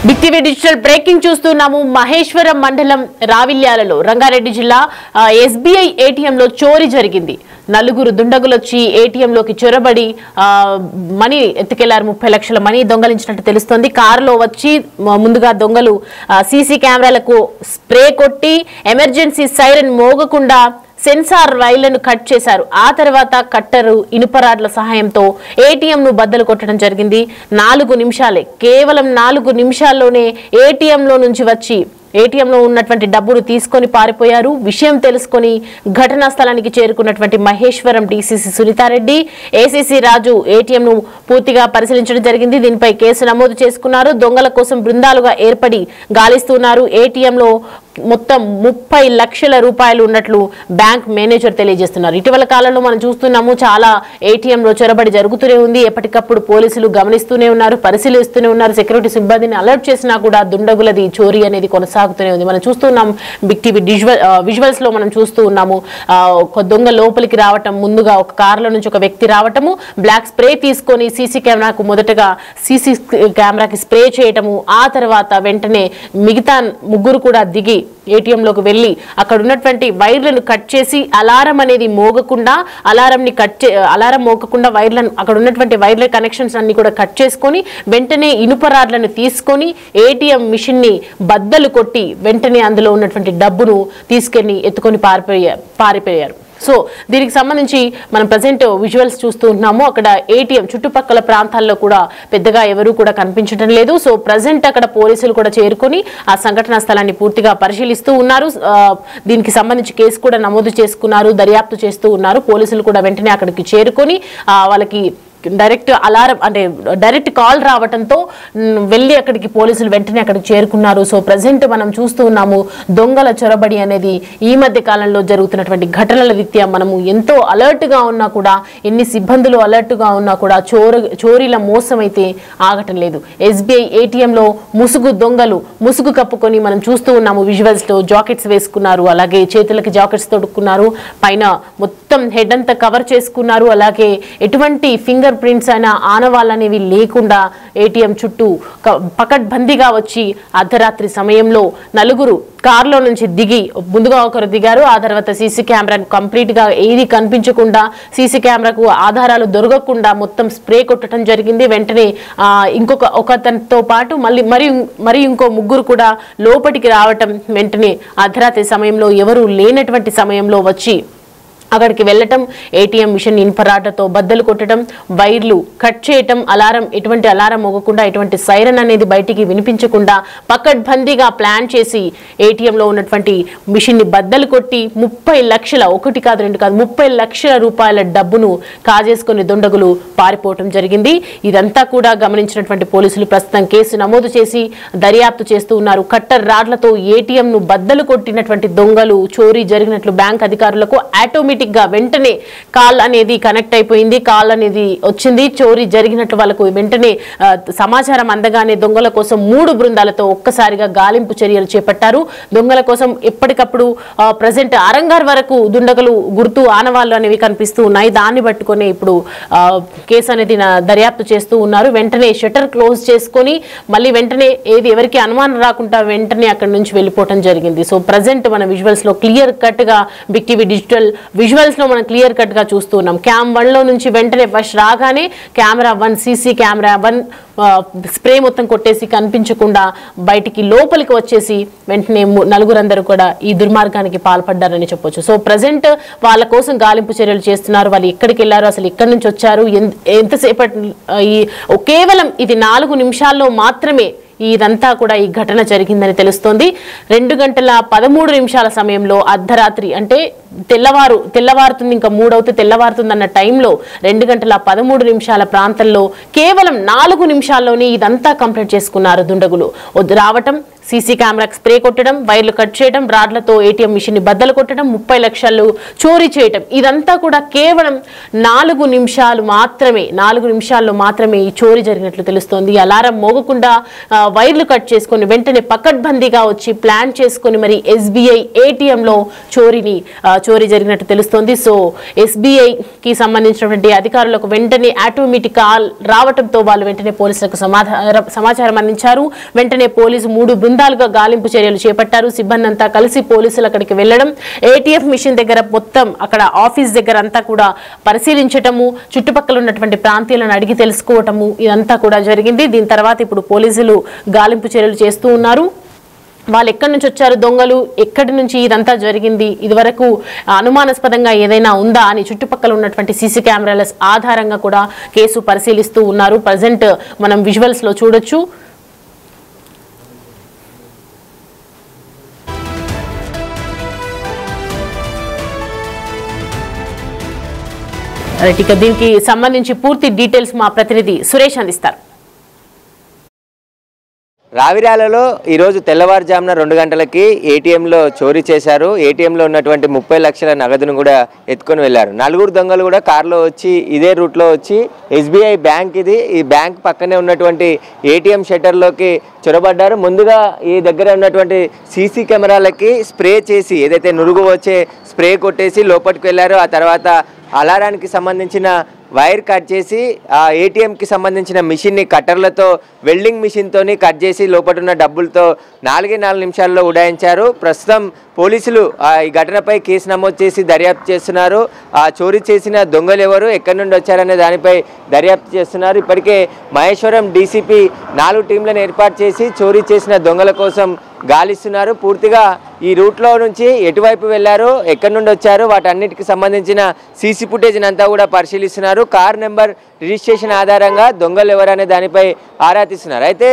Big TV digital breaking చూస్తున్నాము. మహేశ్వరం మండలం రావిల్యాలలో రంగారెడ్డి జిల్లా ఎస్బీఐ ఏటీఎంలో చోరీ జరిగింది. నలుగురు దుండగులు వచ్చి ఏటీఎంలోకి చొరబడి మనీ ఎత్తుకెళ్లారు. 30 లక్షల మనీ దొంగలించినట్టు తెలుస్తోంది. కారులో వచ్చి ముందుగా దొంగలు సీసీ కెమెరాలకు స్ప్రే కొట్టి ఎమర్జెన్సీ సైరన్ మోగకుండా సెన్సార్ రైళ్లను కట్ చేశారు. ఆ తర్వాత కట్టరు ఇనుపరాడ్ల సహాయంతో ఏటీఎం ను బద్దలు కొట్టడం జరిగింది. 4 నిమిషాలే, కేవలం 4 నిమిషాల్లోనే ఏటీఎంలో నుంచి వచ్చి ఏటీఎంలో ఉన్నటువంటి డబ్బును తీసుకొని పారిపోయారు. విషయం తెలుసుకొని ఘటనా స్థలానికి చేరుకున్నటువంటి మహేశ్వరం డీసీసీ సునీతారెడ్డి, ఏసీసీ రాజు ఏటీఎం ను పూర్తిగా పరిశీలించడం జరిగింది. దీనిపై కేసు నమోదు చేసుకున్నారు. దొంగల కోసం బృందాలుగా ఏర్పడి గాలిస్తున్నారు. ఏటీఎంలో మొత్తం 30 లక్షల రూపాయలు ఉన్నట్లు బ్యాంక్ మేనేజర్ తెలియజేస్తున్నారు. ఇటీవల కాలంలో మనం చూస్తున్నాము, చాలా ఏటీఎంలో చొరబడి జరుగుతూనే ఉంది. ఎప్పటికప్పుడు పోలీసులు గమనిస్తూనే ఉన్నారు, పరిశీలిస్తూనే ఉన్నారు. సెక్యూరిటీ సిబ్బందిని అలర్ట్ చేసినా కూడా దుండగులది చోరీ అనేది కొనసాగుతూనే ఉంది. మనం చూస్తున్నాం బిగ్ టీవీ విజువల్స్ లో మనం చూస్తూ ఉన్నాము. ఒక దొంగ లోపలికి రావటం, ముందుగా ఒక కారులో నుంచి ఒక వ్యక్తి రావటము, బ్లాక్ స్ప్రే తీసుకొని సీసీ కెమెరాకు మొదటగా సీసీ కెమెరాకి స్ప్రే చేయటము, ఆ తర్వాత వెంటనే మిగతా ముగ్గురు కూడా దిగి ఏటీఎంలోకి వెళ్లి అక్కడ ఉన్నటువంటి వైర్లను కట్ చేసి అలారం అనేది మోగకుండా అలారం మోగకుండా వైర్లను అక్కడ ఉన్నటువంటి వైర్ల కనెక్షన్స్ అన్ని కూడా కట్ చేసుకొని వెంటనే ఇనుప రాడ్లను తీసుకొని ఏటీఎం మిషన్ ని బద్దలు కొట్టి వెంటనే అందులో ఉన్నటువంటి డబ్బును తీసుకెళ్లి ఎత్తుకొని పారిపోయారు. సో దీనికి సంబంధించి మనం ప్రజెంట్ విజువల్స్ చూస్తూ ఉన్నాము. అక్కడ ఏటీఎం చుట్టుపక్కల ప్రాంతాల్లో కూడా పెద్దగా ఎవరు కూడా కనిపించడం లేదు. సో ప్రజెంట్ అక్కడ పోలీసులు కూడా చేరుకొని ఆ సంఘటనా స్థలాన్ని పూర్తిగా పరిశీలిస్తూ ఉన్నారు. దీనికి సంబంధించి కేసు కూడా నమోదు చేసుకున్నారు, దర్యాప్తు చేస్తూ ఉన్నారు. పోలీసులు కూడా వెంటనే అక్కడికి చేరుకొని వాళ్ళకి డైరెక్ట్ కాల్ రావడంతో వెళ్ళి అక్కడికి పోలీసులు వెంటనే అక్కడికి చేరుకున్నారు. సో ప్రజెంట్ మనం చూస్తూ ఉన్నాము, దొంగల చొరబడి అనేది ఈ మధ్య కాలంలో జరుగుతున్నటువంటి ఘటనల రీత్యా మనము ఎంతో అలర్ట్ గా ఉన్నా కూడా, ఎన్ని సిబ్బందులు అలర్ట్ గా ఉన్నా కూడా చోరీల మోసం అయితే ఆగటం లేదు. ఎస్బీఐ ఏటీఎంలో దొంగలు ముసుగు కప్పుకొని మనం చూస్తూ ఉన్నాము. విజువల్స్ లో జాకెట్స్ వేసుకున్నారు, అలాగే చేతులకి జాకెట్స్ తొడుక్కున్నారు, పైన మొత్తం హెడ్ అంతా కవర్ చేసుకున్నారు. అలాగే ఎటువంటి ఫింగర్ ప్రింట్స్ అయినా ఆనవాళ్ళనేవి లేకుండా ఏటీఎం చుట్టూ పకడ్బందీగా వచ్చి అర్ధరాత్రి సమయంలో నలుగురు కారులో నుంచి దిగి, ముందుగా ఒకరు దిగారు, ఆ తర్వాత సీసీ కెమెరాను కంప్లీట్ గా ఏది కనిపించకుండా, సీసీ కెమెరాకు ఆధారాలు దొరకకుండా మొత్తం స్ప్రే కొట్టడం జరిగింది. వెంటనే ఒకతనితో పాటు మరి ఇంకో ముగ్గురు కూడా లోపలికి రావటం, వెంటనే అర్ధరాత్రి సమయంలో ఎవరు లేనటువంటి సమయంలో వచ్చి అక్కడికి వెళ్ళటం, ఏటీఎం మిషన్ ఇన్ఫరాటతో బద్దలు కొట్టడం, వైర్లు కట్ చేయటం, ఎటువంటి అలారం మోగకుండా, ఎటువంటి సైరన్ అనేది బయటికి వినిపించకుండా పకడ్బందీగా ప్లాన్ చేసి ఏటీఎంలో ఉన్నటువంటి మిషన్ ని బద్దలు కొట్టి 30 లక్షల, 1 కాదు 2 కాదు 30 లక్షల రూపాయల డబ్బును కాజేసుకుని దుండగులు పారిపోవటం జరిగింది. ఇదంతా కూడా గమనించినటువంటి పోలీసులు ప్రస్తుతం కేసు నమోదు చేసి దర్యాప్తు చేస్తూ ఉన్నారు. కట్టర్ రాడ్లతో ఏటీఎం ను బద్దలు కొట్టినటువంటి దొంగలు చోరీ జరిగినట్లు బ్యాంక్ అధికారులకు ఆటోమేటిక్ గా వెంటనే కాల్ అనేది కనెక్ట్ అయిపోయింది, కాల్ అనేది వచ్చింది. చోరీ జరిగినట్లు వాళ్ళకు వెంటనే సమాచారం అందగానే దొంగల కోసం 3 బృందాలతో ఒక్కసారిగా గాలింపు చర్యలు చేపట్టారు. దొంగల కోసం ఎప్పటికప్పుడు ప్రజెంట్ అరంగార్ వరకు దుండగులు గుర్తు ఆనవాళ్లు అనేవి కనిపిస్తూ ఉన్నాయి. దాన్ని పట్టుకొని ఇప్పుడు కేసు అనేది దర్యాప్తు చేస్తూ ఉన్నారు. వెంటనే షట్టర్ క్లోజ్ చేసుకొని మళ్ళీ వెంటనే ఎవరికి అనుమానం రాకుండా వెంటనే అక్కడి నుంచి వెళ్ళిపోవటం జరిగింది. సో ప్రజెంట్ మన విజువల్స్ లో క్లియర్ కట్ గా బిగ్ టీవీ డిజిటల్ విజువల్స్ లో మనం క్లియర్ కట్ గా చూస్తూ ఉన్నాం. క్యామ్ 1 లో నుంచి వెంటనే ఫస్ట్ రాగానే కెమెరా 1, సీసీ కెమెరా 1 స్ప్రే మొత్తం కొట్టేసి కనిపించకుండా బయటికి లోపలికి వచ్చేసి వెంటనే నలుగురందరూ కూడా ఈ దుర్మార్గానికి పాల్పడ్డారని చెప్పొచ్చు. సో ప్రజెంట్ వాళ్ళ కోసం గాలింపు చర్యలు చేస్తున్నారు. వాళ్ళు ఎక్కడికి వెళ్ళారు, అసలు ఎక్కడి నుంచి వచ్చారు, ఎంతసేపటి కేవలం ఇది 4 నిమిషాల్లో మాత్రమే ఇదంతా కూడా ఈ ఘటన జరిగిందని తెలుస్తోంది. 2 గంటల 13 నిమిషాల సమయంలో అర్ధరాత్రి, అంటే తెల్లవారుతుంది, ఇంకా 3 అవుతే తెల్లవారుతుంది అన్న టైంలో 2 గంటల 13 నిమిషాల ప్రాంతంలో కేవలం 4 నిమిషాల్లోనే ఇదంతా కంప్లీట్ చేసుకున్నారు దుండగులు. రావటం, సీసీ కెమెరాకి స్ప్రే కొట్టడం, వైర్లు కట్ చేయడం, రాడ్లతో ఏటీఎం మిషన్ ని బద్దలు కొట్టడం, 30 లక్షలు చోరీ చేయడం, ఇదంతా కూడా కేవలం 4 నిమిషాలు మాత్రమే 4 నిమిషాల్లో మాత్రమే ఈ చోరీ జరిగినట్లు తెలుస్తోంది. అలారం మోగకుండా వైర్లు కట్ చేసుకుని వెంటనే పకడ్బందీగా వచ్చి ప్లాన్ చేసుకుని మరి ఎస్బీఐ ఏటీఎం లో చోరీ జరిగినట్టు తెలుస్తోంది. సో ఎస్బీఐ కి సంబంధించినటువంటి అధికారులకు వెంటనే ఆటోమేటిక్ కాల్ రావడంతో వాళ్ళు వెంటనే పోలీసులకు సమాచారం అందించారు. వెంటనే పోలీసు 3 బృందాలుగా గాలింపు చర్యలు చేపట్టారు. సిబ్బంది అంతా కలిసి పోలీసులు అక్కడికి వెళ్లడం, ఏటీఎం మిషన్ దగ్గర మొత్తం అక్కడ ఆఫీస్ దగ్గర అంతా కూడా పరిశీలించటము, చుట్టుపక్కల ఉన్నటువంటి ప్రాంతాలను అడిగి తెలుసుకోవటము, ఇదంతా కూడా జరిగింది. దీని తర్వాత ఇప్పుడు పోలీసులు గాలింపు చర్యలు చేస్తూ ఉన్నారు. వాళ్ళు ఎక్కడి నుంచి వచ్చారు, దొంగలు ఎక్కడి నుంచి ఇదంతా జరిగింది, ఇదివరకు అనుమానాస్పదంగా ఏదైనా ఉందా అని చుట్టుపక్కల ఉన్నటువంటి సీసీ కెమెరాల ఆధారంగా కూడా కేసు పరిశీలిస్తూ ఉన్నారు. ప్రజెంట్ మనం విజువల్స్ లో చూడొచ్చు. ఇక దీనికి సంబంధించి పూర్తి డీటెయిల్స్ మా ప్రతినిధి సురేష్ అందిస్తారు. రావిరాలలో ఈరోజు తెల్లవారుజామున 2 గంటలకి ఏటీఎంలో చోరీ చేశారు. ఏటీఎంలో ఉన్నటువంటి 30 లక్షల నగదును కూడా ఎత్తుకొని వెళ్లారు. 4 దొంగలు కూడా కారులో వచ్చి ఇదే రూట్లో వచ్చి ఎస్బీఐ బ్యాంక్ ఇది, ఈ బ్యాంక్ పక్కనే ఉన్నటువంటి ఏటీఎం షట్టర్లోకి చొరబడ్డారు. ముందుగా ఈ దగ్గర ఉన్నటువంటి సీసీ కెమెరాలకి స్ప్రే చేసి, ఏదైతే నురుగు వచ్చే స్ప్రే కొట్టేసి లోపలికి వెళ్ళారు. ఆ తర్వాత అలారానికి సంబంధించిన వైర్ కట్ చేసి ఆ ఏటీఎంకి సంబంధించిన మిషన్ని కట్టర్లతో వెల్డింగ్ మిషన్తోని కట్ చేసి లోపల ఉన్న డబ్బులతో 4 నిమిషాల్లో ఉడాయించారు. ప్రస్తుతం పోలీసులు ఈ ఘటనపై కేసు నమోదు చేసి దర్యాప్తు చేస్తున్నారు. ఆ చోరీ చేసిన దొంగలు ఎవరు, ఎక్కడి నుండి వచ్చారనే దానిపై దర్యాప్తు చేస్తున్నారు. ఇప్పటికే మహేశ్వరం డీసీపీ 4 టీంలను ఏర్పాటు చేసి చోరీ చేసిన దొంగల కోసం గాలిస్తున్నారు. పూర్తిగా ఈ రూట్లో నుంచి ఎటువైపు వెళ్లారు, ఎక్కడి నుండి వచ్చారు, వాటన్నిటికి సంబంధించిన సీసీ ఫుటేజ్ అంతా కూడా పరిశీలిస్తున్నారు. కార్ నెంబర్, రిజిస్ట్రేషన్ ఆధారంగా దొంగలు ఎవరనే దానిపై ఆరా తీస్తున్నారు. అయితే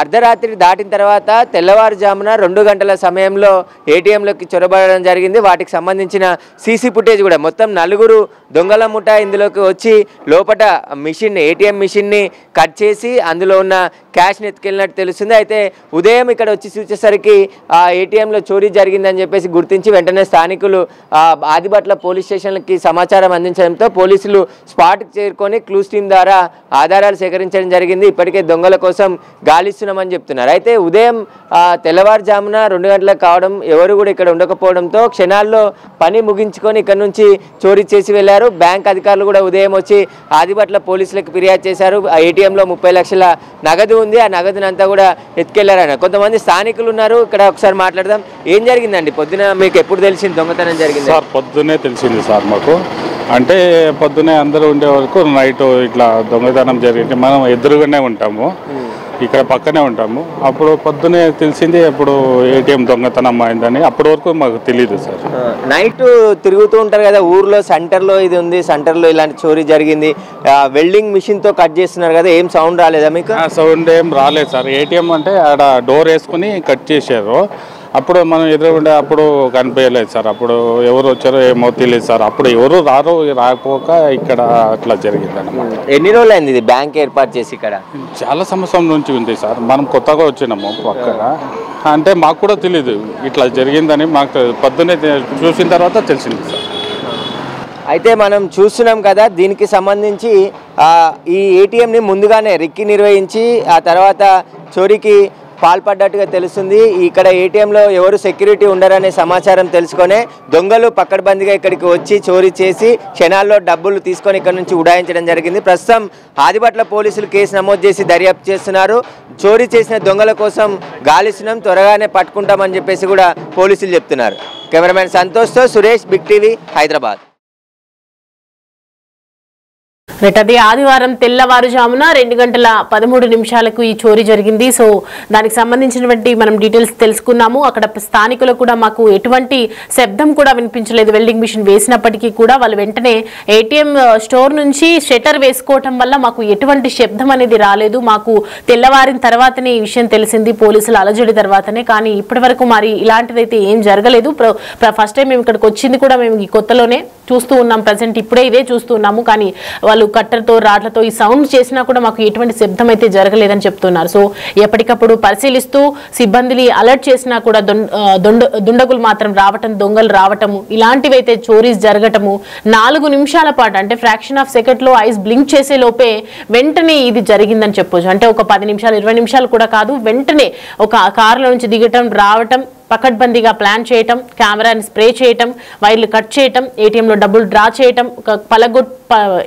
అర్ధరాత్రి దాటిన తర్వాత తెల్లవారుజామున 2 గంటల సమయంలో ఏటీఎంలోకి చొరబడడం జరిగింది. వాటికి సంబంధించిన సీసీ ఫుటేజ్ కూడా మొత్తం 4 దొంగల ముఠా ఇందులోకి వచ్చి లోపల మిషన్, ఏటీఎం మిషన్ని కట్ చేసి అందులో ఉన్న క్యాష్ని ఎత్తుకెళ్ళినట్టు తెలుస్తుంది. అయితే ఉదయం ఇక్కడ వచ్చి చూసేసరికి ఆ ఏటీఎంలో చోరీ జరిగిందని చెప్పేసి గుర్తించి వెంటనే స్థానికులు ఆదిబట్ల పోలీస్ స్టేషన్లకి సమాచారం అందించడంతో పోలీసులు స్పాట్కి చేరుకొని క్లూస్ టీం ద్వారా ఆధారాలు సేకరించడం జరిగింది. ఇప్పటికే దొంగల కోసం గాలిస్తున్నామని చెప్తున్నారు. అయితే ఉదయం తెల్లవారుజామున 2 గంటలకు కావడం, ఎవరు కూడా ఇక్కడ ఉండకపోవడంతో క్షణాల్లో పని ముగించుకొని ఇక్కడ నుంచి చోరీ చేసి వెళ్లారు. బ్యాంక్ అధికారులు కూడా ఉదయం వచ్చి ఆదిబట్ల పోలీసులకు ఫిర్యాదు చేశారు. ఆ ఏటీఎంలో 30 లక్షల నగదు ఉంది, ఆ నగదుని అంతా కూడా ఎత్తుకెళ్లారని. కొంతమంది స్థానికులు ఉన్నారు, ఇక్కడ ఒకసారి మాట్లాడదాం. ఏం జరిగిందండి పొద్దున, మీకు ఎప్పుడు తెలిసింది దొంగతనం జరిగింది? సార్ పొద్దునే తెలిసింది సార్ మాకు. అంటే పొద్దునే అందరూ ఉండే వరకు నైట్ ఇట్లా దొంగతనం జరిగింది. మనం ఎదురుగానే ఉంటాము, ఇక్కడ పక్కనే ఉంటాము. అప్పుడు పొద్దునే తెలిసింది అప్పుడు ఏటీఎం దొంగతనం అయిందని. అప్పటి వరకు మాకు తెలియదు సార్. నైట్ తిరుగుతూ ఉంటారు కదా ఊర్లో, సెంటర్లో ఇది ఉంది, సెంటర్లో ఇలాంటి చోరీ జరిగింది, వెల్డింగ్ మిషన్తో కట్ చేస్తున్నారు కదా, ఏం సౌండ్ రాలేదా మీకు? సౌండ్ ఏం రాలేదు సార్. ఏటీఎం అంటే ఆడ డోర్ వేసుకుని కట్ చేశారు. అప్పుడు మనం ఎదురుండే అప్పుడు కనిపించలేదు సార్. అప్పుడు ఎవరు వచ్చారో ఏమో తెలియదు సార్. అప్పుడు ఎవరు రాకపోక ఇక్కడ అట్లా జరిగింది అన్నమాట. ఎన్ని రోజులు అయింది ఇది బ్యాంక్ ఏర్పాటు చేసి? ఇక్కడ చాలా సంవత్సరం నుంచి ఉంది సార్. మనం కొత్తగా వచ్చినాము పక్కన, అంటే మాకు కూడా తెలియదు ఇట్లా జరిగిందని. మాకు పొద్దున్నే చూసిన తర్వాత తెలిసింది సార్. అయితే మనం చూస్తున్నాం కదా, దీనికి సంబంధించి ఈ ఏటీఎంని ముందుగానే రిక్కి నిర్వహించి ఆ తర్వాత చోరీకి పాల్పడ్డట్టుగా తెలుస్తుంది. ఇక్కడ ఏటీఎంలో ఎవరు సెక్యూరిటీ ఉండరనే సమాచారం తెలుసుకొని దొంగలు పక్కడబందిగా ఇక్కడికి వచ్చి చోరీ చేసి క్షణాల్లో డబ్బులు తీసుకొని ఇక్కడ నుంచి ఉడాయించడం జరిగింది. ప్రస్తుతం ఆదిబట్ల పోలీసులు కేసు నమోదు చేసి దర్యాప్తు చేస్తున్నారు. చోరీ చేసిన దొంగల కోసం గాలిస్తున్నాం, త్వరగానే పట్టుకుంటామని చెప్పేసి కూడా పోలీసులు చెప్తున్నారు. కెమెరామెన్ సంతోష్తో సురేష్, బిగ్ టీవీ, హైదరాబాద్. అదే ఆదివారం తెల్లవారుజామున 2 గంటల 13 నిమిషాలకు ఈ చోరీ జరిగింది. సో దానికి సంబంధించినటువంటి మనం డీటెయిల్స్ తెలుసుకున్నాము. అక్కడ స్థానికులకు కూడా మాకు ఎటువంటి శబ్దం కూడా వినిపించలేదు. వెల్డింగ్ మిషన్ వేసినప్పటికీ కూడా వాళ్ళు వెంటనే ఏటీఎం స్టోర్ నుంచి షట్టర్ వేసుకోవటం వల్ల మాకు ఎటువంటి శబ్దం అనేది రాలేదు. మాకు తెల్లవారిన తర్వాతనే ఈ విషయం తెలిసింది, పోలీసులు అలజడి తర్వాతనే. కానీ ఇప్పటి వరకు మరి ఇలాంటిదైతే ఏం జరగలేదు. ఫస్ట్ టైం మేము ఇక్కడికి వచ్చింది కూడా మేము ఈ కొత్తలోనే చూస్తూ ఉన్నాం. ప్రజెంట్ ఇప్పుడే ఇదే చూస్తూ ఉన్నాము. కానీ వాళ్ళు కట్టర్తో రాడ్లతో ఈ సౌండ్ చేసినా కూడా మాకు ఎటువంటి శబ్దం అయితే జరగలేదని చెప్తున్నారు. సో ఎప్పటికప్పుడు పరిశీలిస్తూ సిబ్బందిని అలర్ట్ చేసినా కూడా దుండగులు మాత్రం రావటం, దొంగలు రావటము, ఇలాంటివి అయితే చోరీస్ జరగటము 4 నిమిషాల పాటు అంటే ఫ్రాక్షన్ ఆఫ్ సెకండ్ లో ఐస్ బ్లింక్ చేసే లోపే వెంటనే ఇది జరిగిందని చెప్పొచ్చు. అంటే ఒక 10 నిమిషాలు 20 నిమిషాలు కూడా కాదు, వెంటనే ఒక కారులో నుంచి దిగటం, రావటం, పకడ్బందీగా ప్లాన్ చేయటం, కెమెరాని స్ప్రే చేయటం, వైర్లు కట్ చేయటం, ఏటీఎంలో డబ్బులు డ్రా చేయటం,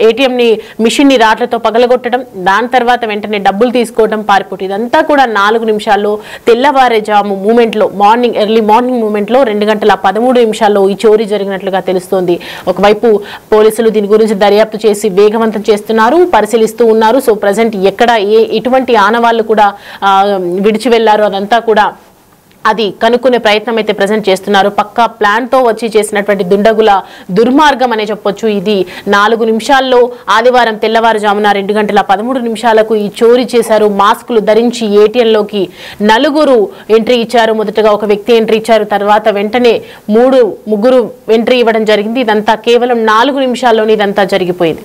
ఏటీఎంని మిషన్ని రాట్లతో పగలగొట్టడం, దాని తర్వాత వెంటనే డబ్బులు తీసుకోవడం, పారిపోవటం, ఇదంతా కూడా 4 నిమిషాల్లో తెల్లవారుజాము మూమెంట్లో ఎర్లీ మార్నింగ్ మూమెంట్లో 2:13 ఈ చోరీ జరిగినట్లుగా తెలుస్తోంది. ఒకవైపు పోలీసులు దీని గురించి దర్యాప్తు చేసి వేగవంతం చేస్తున్నారు, పరిశీలిస్తూ ఉన్నారు. సో ప్రజెంట్ ఎక్కడ ఎటువంటి ఆనవాళ్లు కూడా విడిచి వెళ్లారు అదంతా కూడా అది కనుక్కునే ప్రయత్నం అయితే ప్రజెంట్ చేస్తున్నారు. పక్కా ప్లాన్ తో వచ్చి చేసినటువంటి దుండగుల దుర్మార్గం అనే చెప్పొచ్చు. ఇది 4 నిమిషాల్లో ఆదివారం తెల్లవారుజామున 2:13 ఈ చోరీ చేశారు. మాస్కులు ధరించి ఏటీఎంలోకి 4 ఎంట్రీ ఇచ్చారు. మొదటగా ఒక వ్యక్తి ఎంట్రీ ఇచ్చారు, తర్వాత వెంటనే 3 ముగ్గురు ఎంట్రీ ఇవ్వడం జరిగింది. ఇదంతా కేవలం 4 నిమిషాల్లోనే ఇదంతా జరిగిపోయింది.